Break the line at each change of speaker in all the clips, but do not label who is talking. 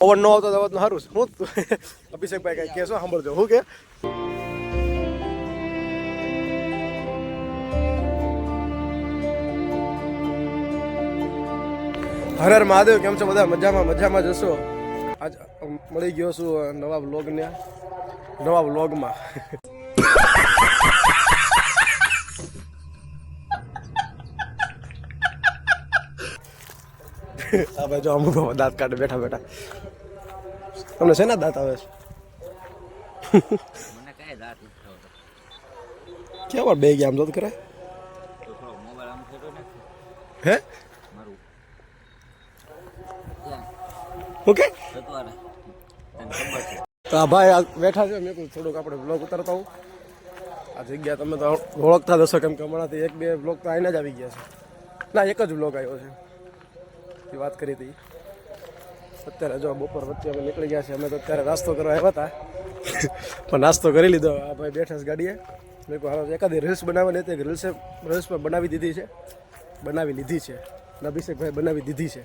પવન ન આવતો તો સારું હું અભિષેકભાઈ કઈ કહેશો સાંભળજો હું કે હર હર મહાદેવ. કેમ છો બધા? મજામાં જશો. આજ મળી ગયો છું નવા વ્લોગમાં. હા ભાઈ જો અમુક દાંત કાઢે બેઠા. તમને શેના દાંત આવે છે? કેવા બે ગયા આમ તો કરે હે ઓકે. તો આ ભાઈ બેઠા છે. મેં થોડુંક આપણે બ્લોગ ઉતારતા હોઉં. આ જગ્યા તમે તો ઓળખતા જશો કેમ કે હમણાંથી 1-2 બ્લોગ તો આઈને જ આવી ગયા છે. ના, એક જ બ્લોગ આવ્યો છે એ વાત કરી હતી. અત્યારે જો બપોર વચ્ચે અમે નીકળી ગયા છે. અમે તો અત્યારે નાસ્તો કરવા આવ્યા હતા પણ નાસ્તો કરી લીધો. આ ભાઈ બેઠા છે ગાડીએ. મેં કહું હાલો એકાદી રીલ્સ બનાવવાની હતી. રીલ્સ પણ બનાવી લીધી છે. અભિષેકભાઈ બનાવી દીધી છે.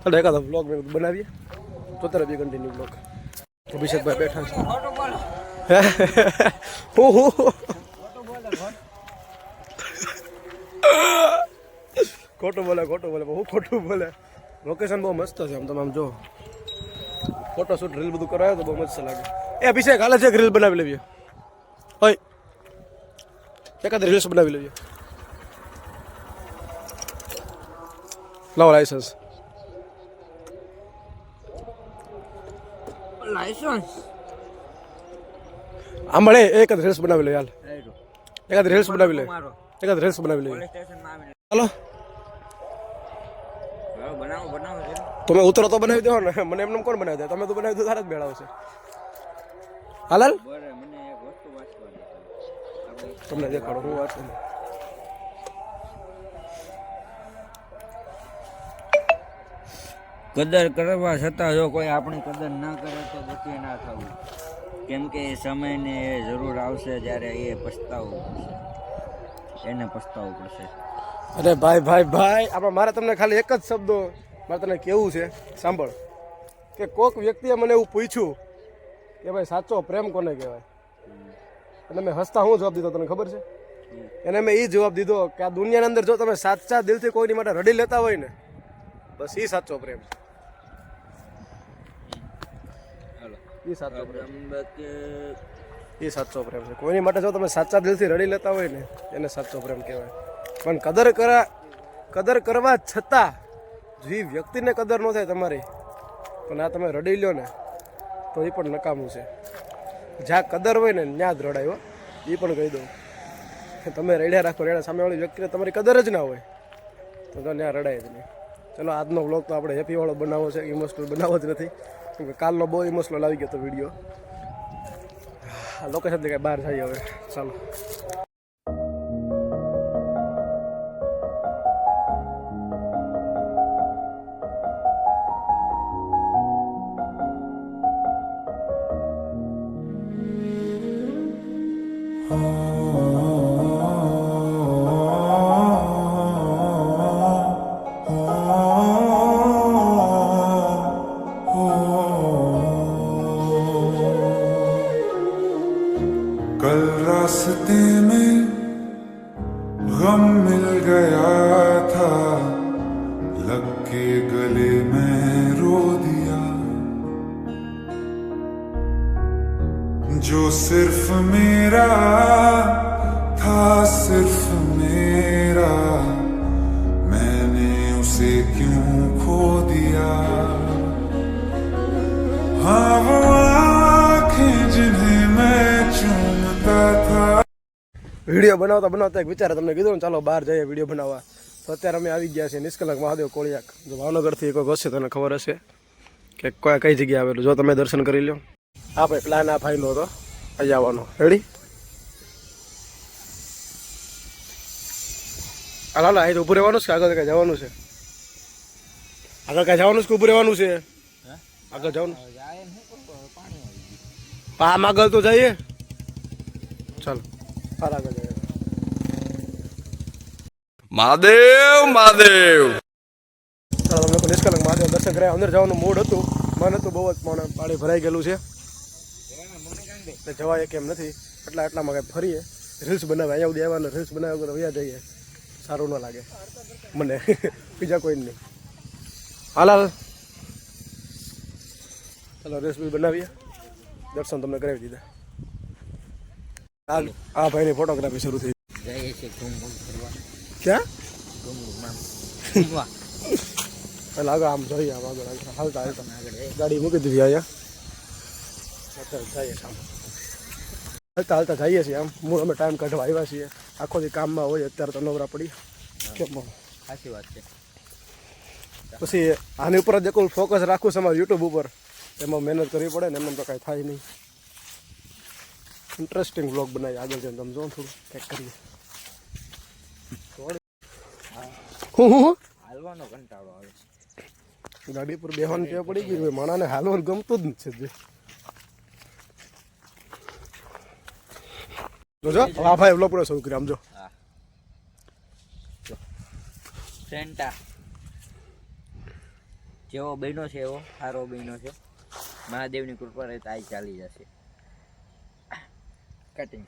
ચાલો એકાદો બ્લોગ મેં બનાવીએ. 72 કન્ટિન્યુ બ્લોગ. અભિષેકભાઈ બેઠા છે. ખોટું બોલે બહુ ખોટું બોલે. લોકેશન બહુ મસ્ત છે. આમ તમે આમ જો ફોટોશૂટ રીલ બધું કરાયો તો બહુ મસ્ત લાગે. એ અભિષેક હાલે છે રીલ બનાવી લેવીએ. હોય એકાદ રીલ્સ બનાવી લેવીએ. લાવો લાયસન્સ. આમ મળે એક જ રીલ્સ બનાવી લે. હાલ એકાદ રીલ્સ બનાવી લે. હાલો તમે ઉતરો તો બનાવી દો ને. મને એમને કોણ બનાવી દે? તમે તો બનાવી દો તારા જ મેળાવશે. હાલ તમને દેખાડો હું વાત.
કદર કરવા છતાં જો કોઈ આપણી કદર ના કરે તો દુઃખી ના થવું. કેમ કે એ સમયને એ જરૂર આવશે જ્યારે એ પછતાવવું પડશે.
અરે ભાઈ આપણે મારે તમને ખાલી એક જ શબ્દો મારે તને કેવું છે સાંભળ. કે કોઈક વ્યક્તિએ મને એવું પૂછ્યું કે ભાઈ સાચો પ્રેમ કોને કહેવાય? અને મેં હસતા હું જવાબ દીધો તને ખબર છે? એને મેં એ જવાબ દીધો કે આ દુનિયાની અંદર જો તમે સાચા દિલથી કોઈની માટે રડી લેતા હોય ને બસ એ સાચો પ્રેમ છે. એ સાચો પ્રેમ છે. કોઈની માટે જો તમે સાચા દિલથી રડી લેતા હોય ને એને સાચો પ્રેમ કહેવાય. પણ કદર કરવા છતાં જે વ્યક્તિને કદર ન થાય તમારી પણ આ તમે રડી લ્યો ને તો એ પણ નકામું છે. જ્યાં કદર હોય ને ત્યાં જ રડાયો એ પણ કહી દઉં. તમે રડ્યા રાખો સામેવાળી વ્યક્તિને તમારી કદર જ ના હોય તો ત્યાં રડાય જ નહીં. ચલો આજનો વ્લોગ તો આપણે હેપીવાળો બનાવવો છે. ઇમોશનલ બનાવવો જ નથી કેમ કે કાલનો બહુ ઇમોશનલ આવી ગયો હતો વિડીયો. લોકેશનથી કાંઈ બહાર જઈએ હવે. ચાલો
कल रास्ते में गम मिल गया था, लग के गले में रो दिया, जो सिर्फ मेरा था सिर्फ मेरा, मैंने उसे क्यों खो दिया. हाँ वो आँखें जिन्हें मैं चूमता था.
વિડીયો બનાવતા એક વિચાર તમને કીધું ને ચાલો બહાર જઈએ વિડીયો બનાવવા. તો અત્યારે અમે આવી ગયા છીએ નિષ્કલંક મહાદેવ કોળિયાક. જો ભાવનગરથી કોઈ હશે તને ખબર હશે કે કઈ જગ્યાએ આવેલું. જો તમે દર્શન કરી લો. હા ભાઈ પ્લાન આ ફાઈનો હતો અહીં આવવાનો. રેડી? હાલ અહીં તો ઊભું રહેવાનું છે. આગળ કાંઈ જવાનું છે? આગળ કાંઈ જવાનું છે કે ઊભું રહેવાનું છે? આગળ જવાનું. આમ આગળ તો જઈએ. ચાલો આગળ જઈએ.
મહાદેવ મહાદેવ.
ચાલો તમને નિષ્કલંક મહાદેવ દર્શન કર્યા. અંદર જવાનું મૂડ હતું, મન હતું બહુ જ, પણ પાણી ભરાઈ ગયેલું છે એટલે જવાય કેમ નથી. એટલામાં કંઈ ફરીએ, રીલ્સ બનાવે. અહીંયા સુધી આવ્યા રીલ્સ બનાવ્યા વગર વયા જઈએ, સારું ન લાગે મને. બીજા કોઈ નહીં. હાલ ચાલો રીલ્સ બી બનાવીએ. દર્શન તમને કરાવી દીધા. આ ભાઈની ફોટોગ્રાફી શરૂ થઈ.
જઈએ છીએ ઘૂમ કરવા.
ક્યાં
ઘૂમવા
પેલા આગળ આમ જોઈએ, આમ આગળ હાલતા ગાડી મૂકી દીધી અહીંયા. જઈએ સામે હાલતા જઈએ છીએ. આમ હું અમે ટાઈમ કાઢવા આવ્યા છીએ. આખો દી કામમાં હોય, અત્યારે તો નવરા પડી કેમ.
સાચી વાત છે.
પછી આની ઉપર જ એકલું ફોકસ રાખવું છે અમારે યુટ્યુબ ઉપર. એમાં મહેનત કરવી પડે ને, એમને તો કાંઈ થાય નહીં. ઇન્ટરેસ્ટિંગ વ્લોગ બનાવીએ આગળ જઈને. તમે જો થોડું કંઈક કરીએ. હું
હાલવાનો કંટાળો આવે છે.
ગાડી પર બેહવાની ટેવ પડી ગઈ હોય, માણાને હાલવાનું ગમતું જ નથી. જોજો આ ભાઈ વ્લોગ પૂરો શરૂ કરી. આમ જો
સેન્ટા જેવો બન્યો છે એવો સારો બન્યો છે. મહાદેવની કૃપા રહે તો આ ચાલી જશે. કટિંગ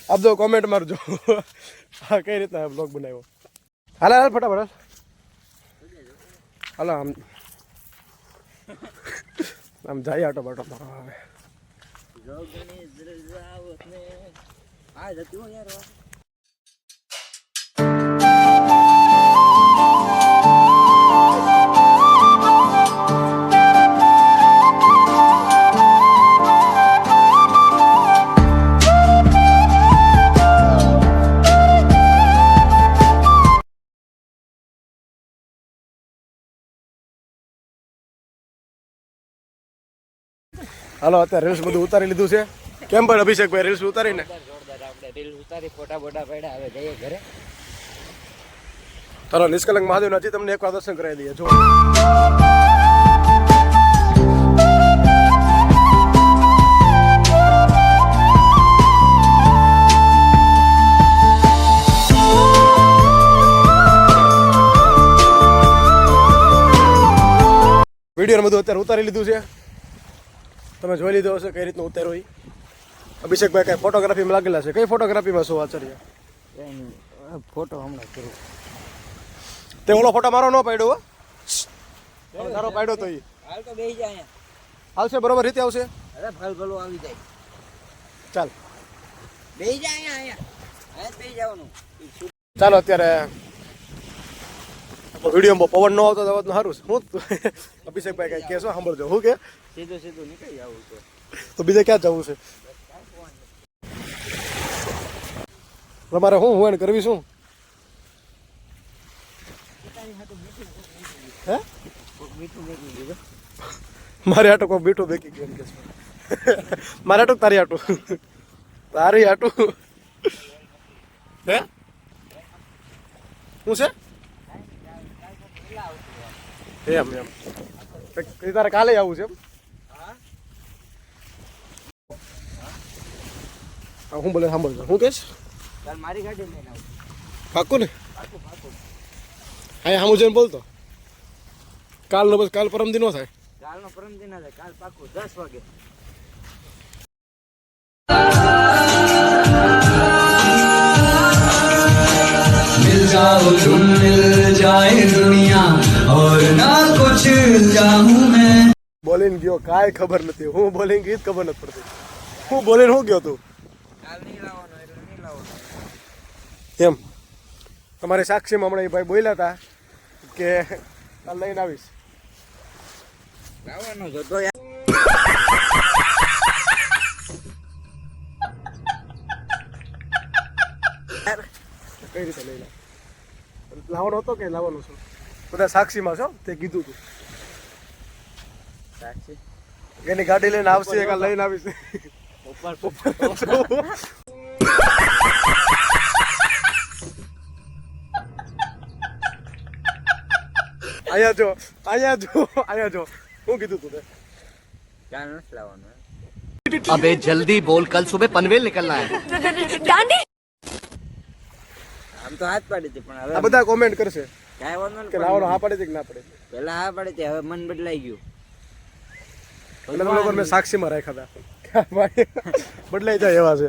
આપ જો કોમેન્ટ મારજો હા કઈ રીતના બ્લોગ બનાવ્યો. હાલ ફટાફટ હાલો. આમ જાય આટો બાટો મારો. હવે હાલો અત્યારે રીલ્સ બધું ઉતારી લીધું છે. કેમ પણ અભિષેકભાઈ રીલ્સ ઉતારીને
જોરદાર આપણે રીલ ઉતારી, ફોટા બોટા પડ્યા. હવે જઈએ ઘરે.
ચાલો નિષ્કલંક મહાદેવના હજી તમને એકવાર દર્શન કરાવી દઈએ. જો વિડીયો બધું અત્યારે ઉતારી લીધું છે. તમે જોઈ લીધો હશે કઈ રીતનું ઉતાર્યું હોય. અભિષેકભાઈ કઈ ફોટોગ્રાફીમાં લાગેલા છે. કઈ ફોટોગ્રાફીમાં શું આચાર્ય?
ફોટો હમણાં કરું.
તે ઓલો ફોટો મારો ન પાડ્યો હો, તારો પાડ્યો તો
હાલ તો બેસી જાય અહીંયા.
આવશે બરોબર રીતે આવશે.
અરે ભલ ભલો આવી જાય.
ચાલ
બેસી જાય અહીંયા. અહીંયા બેસી જવાનું.
ચાલો અત્યારે વિડીયોમાં પવન ન આવતો તો સારું. હું અભિષેકભાઈ કઈ કહેશો સાંભળજો. હું કે
સીધું સીધું નીકળી જવું છે.
તો બીજે ક્યાં જવું છે તમારે? હું એને કરવી શું? હે
મીઠું નીકળી ગયું.
મારે આટો કોઈ મીઠું બેકી ગયું કે મારે આટું તારી આટું તારી આટું હે શું છે એમ એમ તારે કાલે આવું છે એમ? હું બોલે સાંભળજો. હું કહીશ
ચાલ મારી ગાડી લઈને આવું.
પાક્કું ને?
પાકું પાકું.
અહીંયા સામું જઈને બોલતો. કાલનો બસ કાલ પરમ દી નો થાય.
કાલનો પરમ દિન ના થાય. કાલ પાકું 10 વાગે.
मिल जाओ तुम मिल जाए दुनिया और ना कुछ चाहूं मैं.
બોલીને ગયો કાંઈ ખબર નથી. હું બોલીને ગઈ ખબર નથી પડતી. હું બોલીને હું ગયો તું
કાલ નહીં લાવવાનો એટલે નહીં લાવવાનો.
એમ તમારી સાક્ષીમાં હમણાં એ ભાઈ બોલ્યા હતા કે કાલ લઈને આવીશ.
લાવવાનો જ હતો યાર.
કઈ રીતે લઈ લાવવાનો હતો કે લાવવાનો છો? બધા સાક્ષીમાં છો તે કીધું તું.
સાક્ષી
એની ગાડી લઈને આવશે કાલ લઈને આવીશ.
ઉપર
અહીંયા જો અહીંયા જો અહીંયા જો હું કીધું તું તે
કાલ નથી લાવવાનો.
अबे जल्दी बोल, कल सुबह पनवेल निकलना है।
આમ તો હાથ પાડી હતી પણ
આ
હવે
બધા કોમેન્ટ કરશે
કાંઈ વાંધો
કે
નહીં.
લાવવાનો હા પાડી હતી કે ના પાડી હતી.
પહેલા હા પાડી હતી, હવે મન બદલાઈ ગયું.
એટલે લોકો મેં સાક્ષીમાં રાખ્યા હતા ભાઈ બદલાઈ જાય એવા છે.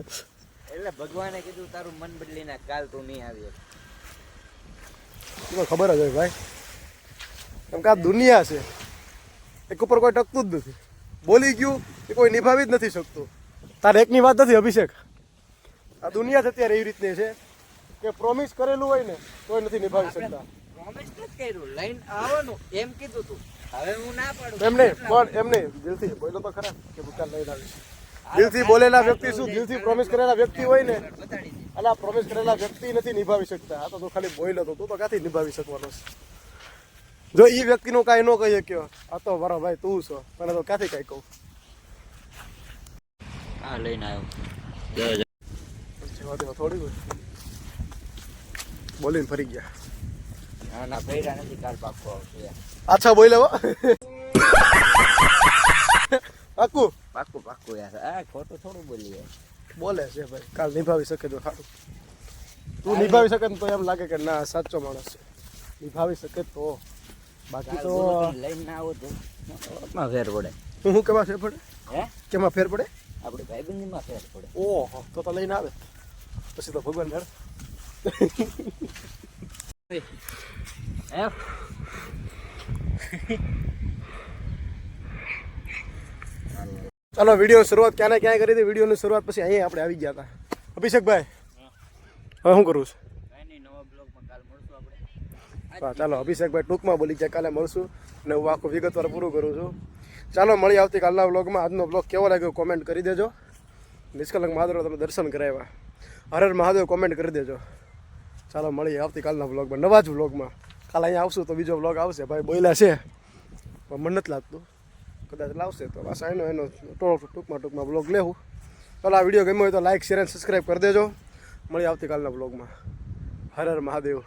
એટલે ભગવાને કીધું તારું મન બદલી નાખ, કાલ તું નહીં આવી.
તમને ખબર જ હોય ભાઈ, કેમ કે આ દુનિયા છે, એક ઉપર કોઈ ટકતું જ નથી. બોલી ગયું એ કોઈ નિભાવી જ નથી શકતું. તારે એકની વાત નથી અભિષેક, આ દુનિયા જ અત્યારે એવી રીતની છે કે પ્રોમિસ કરેલું હોય ને તોય નથી નિભાવી શકતા.
પ્રોમિસ નથી કર્યું, લઈને આવવાનું એમ કીધું તું, હવે હું ના પાડું.
એમ નહીં પણ એમ નહીં, દિલથી બોલો તો ખરા કે ભૂકાલ લઈને આવીશ. દિલથી બોલેલા વ્યક્તિ શું, દિલથી પ્રોમિસ કરેલા વ્યક્તિ હોય ને,
બતાડી દે.
અલા પ્રોમિસ કરેલા વ્યક્તિ નથી નિભાવી શકતા. આ તો તું ખાલી બોલ્યો તો, તું તો ક્યાંથી નિભાવી શકવાનો છે? જો એ વ્યક્તિનું કાંઈ ન કહીએ કયો આ તો મારો ભાઈ તું છો, તને તો ક્યાંથી કાંઈ કહું.
હા લઈને આવ્યો.
જેવા તેવા થોડી હોય, બોલીને ફરી ગયા.
ના ના ભૈરા નથી, કાલ પાક્કો આવશે.
આછા બોલે હો પાકું
પાક્કું પાક્કું યાર, આ ખોટું થોડું બોલીએ.
બોલે છે ભાઈ, કાલ નિભાવી શકે તો સારું. તું નિભાવી શકે ને તો એમ લાગે કે ના સાચો માણસ છે, નિભાવી શકે તો. બાકી તો
લઈને ના આવો તો માં ફેર પડે.
હું કેમાં ફેર પડે?
હે
કેમાં ફેર પડે?
આપણી ભાઈબંધીમાં ફેર પડે.
ઓહો તો લઈને આવે પછી તો ભગવાન ડર.
હે
ચાલો વિડીયોની શરૂઆત ક્યાં ક્યાંય કરી હતી. વિડીયોની શરૂઆત પછી અહીંયા આપણે આવી ગયા હતા. અભિષેકભાઈ હવે શું કરું છું?
કાંઈ નહીં, નવા બ્લોગમાં કાલ મળશું આપણે.
હા ચાલો અભિષેકભાઈ ટૂંકમાં બોલી જાય, કાલે મળશું અને હું આખું વિગતવાર પૂરું કરું છું. ચાલો મળી આવતીકાલના બ્લોગમાં. આજનો બ્લોગ કેવો લાગ્યો કોમેન્ટ કરી દેજો. નિષ્કલંક મહાદેવ તમે દર્શન કરાવ્યા, હર હર મહાદેવ કોમેન્ટ કરી દેજો. ચાલો મળીએ આવતીકાલના બ્લોગમાં, નવા જ બ્લોગમાં. કાલે અહીંયા આવશું તો બીજો બ્લોગ આવશે. ભાઈ બોલ્યા છે પણ મને નથી લાગતું, કદાચ લાવશે તો પાછા એનો ટૂંકમાં બ્લોગ લેવું. ચાલો આ વિડીયો ગમ્યો હોય તો લાઈક શેર અને સબસ્ક્રાઈબ કરી દેજો. મળી આવતીકાલના બ્લોગમાં. હર હર મહાદેવ.